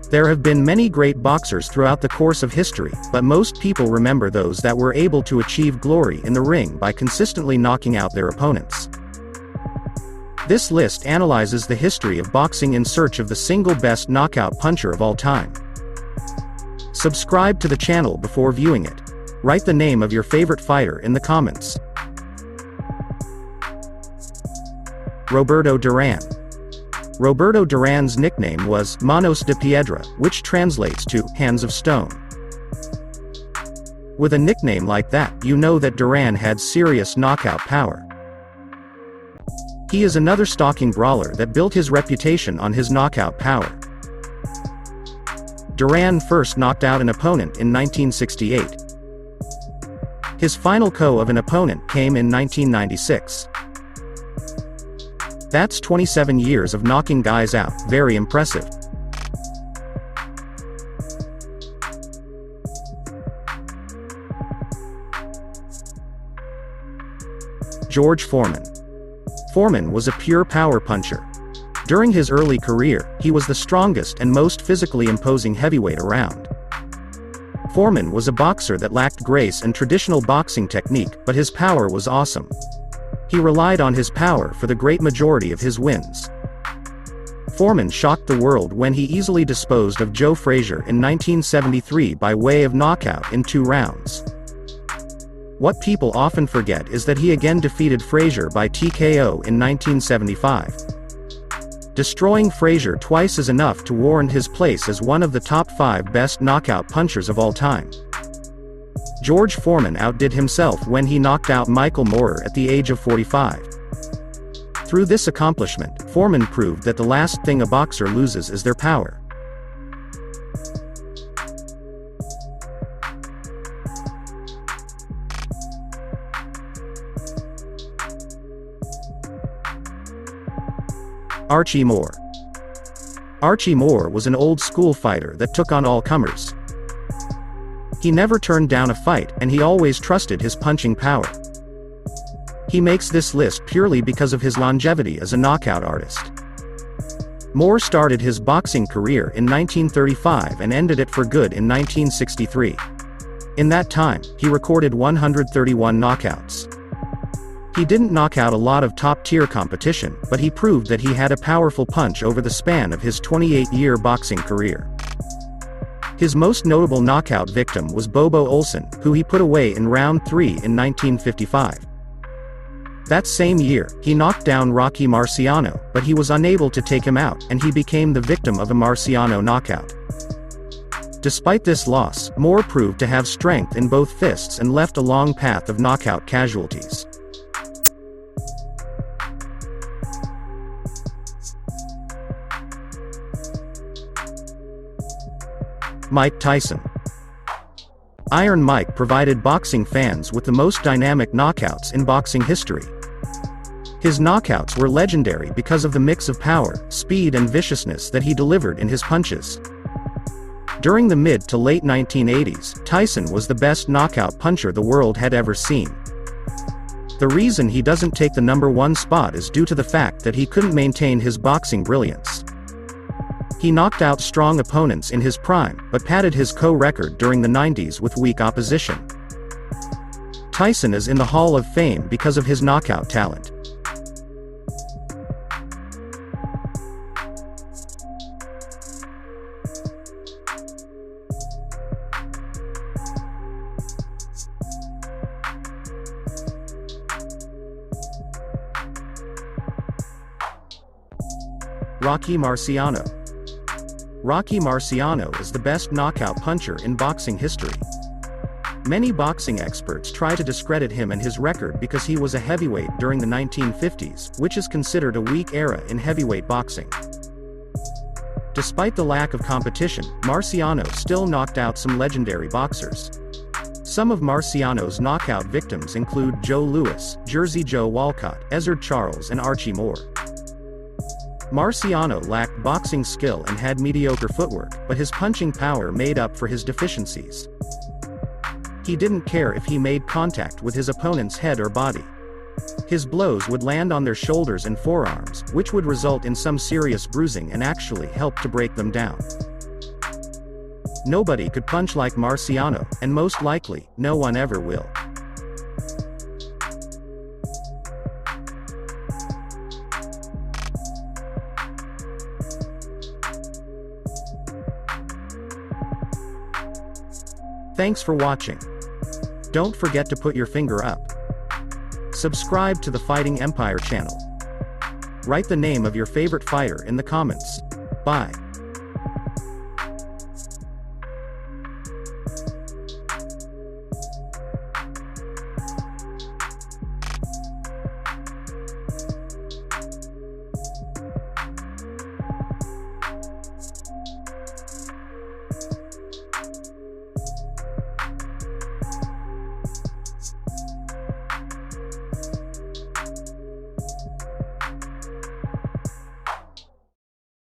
There have been many great boxers throughout the course of history, but most people remember those that were able to achieve glory in the ring by consistently knocking out their opponents. This list analyzes the history of boxing in search of the single best knockout puncher of all time. Subscribe to the channel before viewing it. Write the name of your favorite fighter in the comments. Roberto Duran. Roberto Duran's nickname was Manos de Piedra, which translates to hands of stone. With a nickname like that, you know that Duran had serious knockout power. He is another stalking brawler that built his reputation on his knockout power. Duran first knocked out an opponent in 1968. His final KO of an opponent came in 1996. That's 27 years of knocking guys out, very impressive. George Foreman. Foreman was a pure power puncher. During his early career, he was the strongest and most physically imposing heavyweight around. Foreman was a boxer that lacked grace and traditional boxing technique, but his power was awesome. He relied on his power for the great majority of his wins. Foreman shocked the world when he easily disposed of Joe Frazier in 1973 by way of knockout in 2 rounds. What people often forget is that he again defeated Frazier by TKO in 1975. Destroying Frazier twice is enough to warrant his place as one of the top 5 best knockout punchers of all time. George Foreman outdid himself when he knocked out Michael Moorer at the age of 45. Through this accomplishment, Foreman proved that the last thing a boxer loses is their power. Archie Moore. Archie Moore was an old-school fighter that took on all comers. He never turned down a fight, and he always trusted his punching power. He makes this list purely because of his longevity as a knockout artist. Moore started his boxing career in 1935 and ended it for good in 1963. In that time, he recorded 131 knockouts. He didn't knock out a lot of top-tier competition, but he proved that he had a powerful punch over the span of his 28-year boxing career. His most notable knockout victim was Bobo Olson, who he put away in round 3 in 1955. That same year, he knocked down Rocky Marciano, but he was unable to take him out, and he became the victim of a Marciano knockout. Despite this loss, Moore proved to have strength in both fists and left a long path of knockout casualties. Mike Tyson. Iron Mike provided boxing fans with the most dynamic knockouts in boxing history. His knockouts were legendary because of the mix of power, speed and viciousness that he delivered in his punches. During the mid to late 1980s, Tyson was the best knockout puncher the world had ever seen. The reason he doesn't take the #1 spot is due to the fact that he couldn't maintain his boxing brilliance. He knocked out strong opponents in his prime, but padded his KO record during the 90s with weak opposition. Tyson is in the Hall of Fame because of his knockout talent. Rocky Marciano. Rocky Marciano is the best knockout puncher in boxing history. Many boxing experts try to discredit him and his record because he was a heavyweight during the 1950s, which is considered a weak era in heavyweight boxing. Despite the lack of competition, Marciano still knocked out some legendary boxers. Some of Marciano's knockout victims include Joe Louis, Jersey Joe Walcott, Ezzard Charles and Archie Moore. Marciano lacked boxing skill and had mediocre footwork, but his punching power made up for his deficiencies. He didn't care if he made contact with his opponent's head or body. His blows would land on their shoulders and forearms, which would result in some serious bruising and actually help to break them down. Nobody could punch like Marciano, and most likely, no one ever will. Thanks for watching. Don't forget to put your finger up. Subscribe to the Fighting Empire channel. Write the name of your favorite fighter in the comments. Bye.